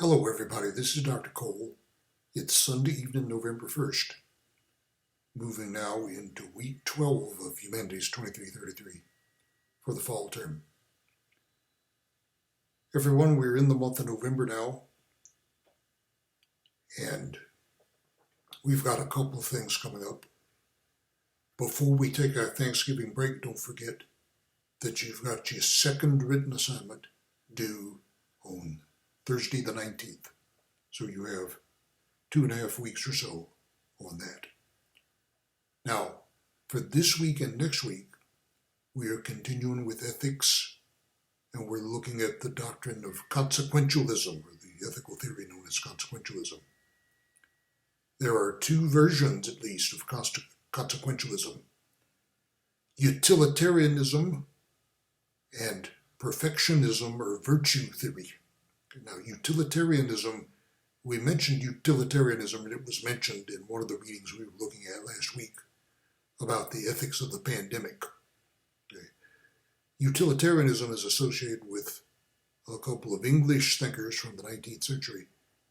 Hello everybody, this is Dr. Cole. It's Sunday evening, November 1st. Moving now into week 12 of Humanities 2333 for the fall term. Everyone, we're in the month of November now, and we've got a couple of things coming up. Before we take our Thanksgiving break, don't forget that you've got your second written assignment due on Thursday the 19th. So you have 2.5 weeks or so on that. Now, for this week and next week, we are continuing with ethics, and we're looking at the doctrine of consequentialism, or the ethical theory known as consequentialism. There are two versions, at least, of consequentialism: utilitarianism and perfectionism, or virtue theory. Now, utilitarianism, we mentioned utilitarianism, and it was mentioned in one of the readings we were looking at last week about the ethics of the pandemic. Okay. Utilitarianism is associated with a couple of English thinkers from the 19th century,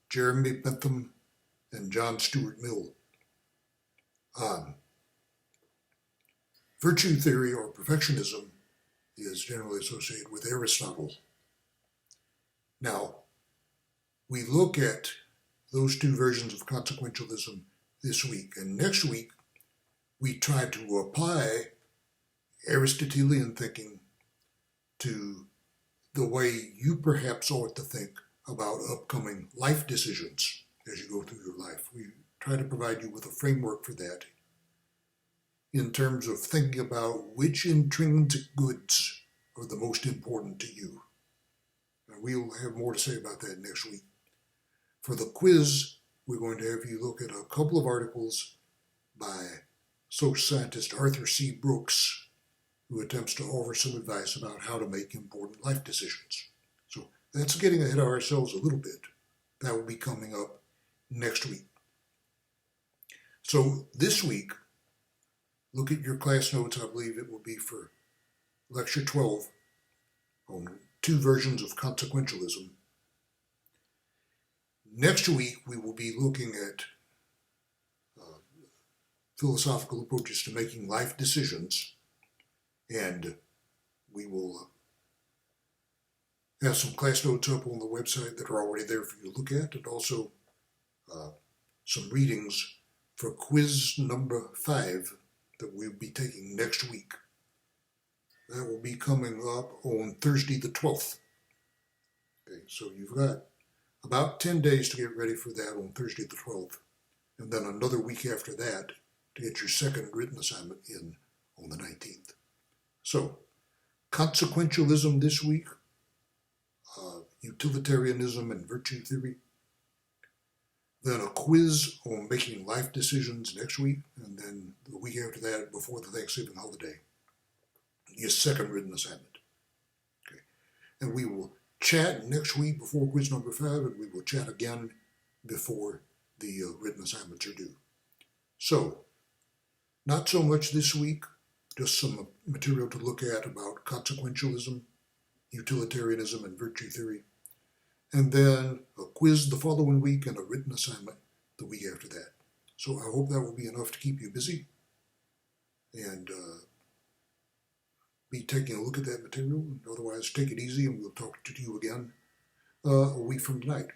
Jeremy Bentham and John Stuart Mill. Virtue theory, or perfectionism, is generally associated with Aristotle. Now, we look at those two versions of consequentialism this week, and next week we try to apply Aristotelian thinking to the way you perhaps ought to think about upcoming life decisions as you go through your life. We try to provide you with a framework for that in terms of thinking about which intrinsic goods are the most important to you. And we'll have more to say about that next week. For the quiz, we're going to have you look at a couple of articles by social scientist Arthur C. Brooks, who attempts to offer some advice about how to make important life decisions. So that's getting ahead of ourselves a little bit. That will be coming up next week. So this week, look at your class notes. I believe it will be for lecture 12 on two versions of consequentialism. Next week, we will be looking at philosophical approaches to making life decisions, and we will have some class notes up on the website that are already there for you to look at, and also some readings for quiz number 5 that we'll be taking next week. That will be coming up on Thursday the 12th. Okay, so you've got about 10 days to get ready for that on Thursday the 12th, and then another week after that to get your second written assignment in on the 19th. So, consequentialism this week, utilitarianism and virtue theory, then a quiz on making life decisions next week, and then the week after that, before the Thanksgiving holiday, your second written assignment. Okay. And we will chat next week before quiz number 5, and we will chat again before the written assignments are due. So, not so much this week, just some material to look at about consequentialism, utilitarianism, and virtue theory. And then a quiz the following week and a written assignment the week after that. So I hope that will be enough to keep you busy and be taking a look at that material. Otherwise, take it easy, and we'll talk to you again a week from tonight.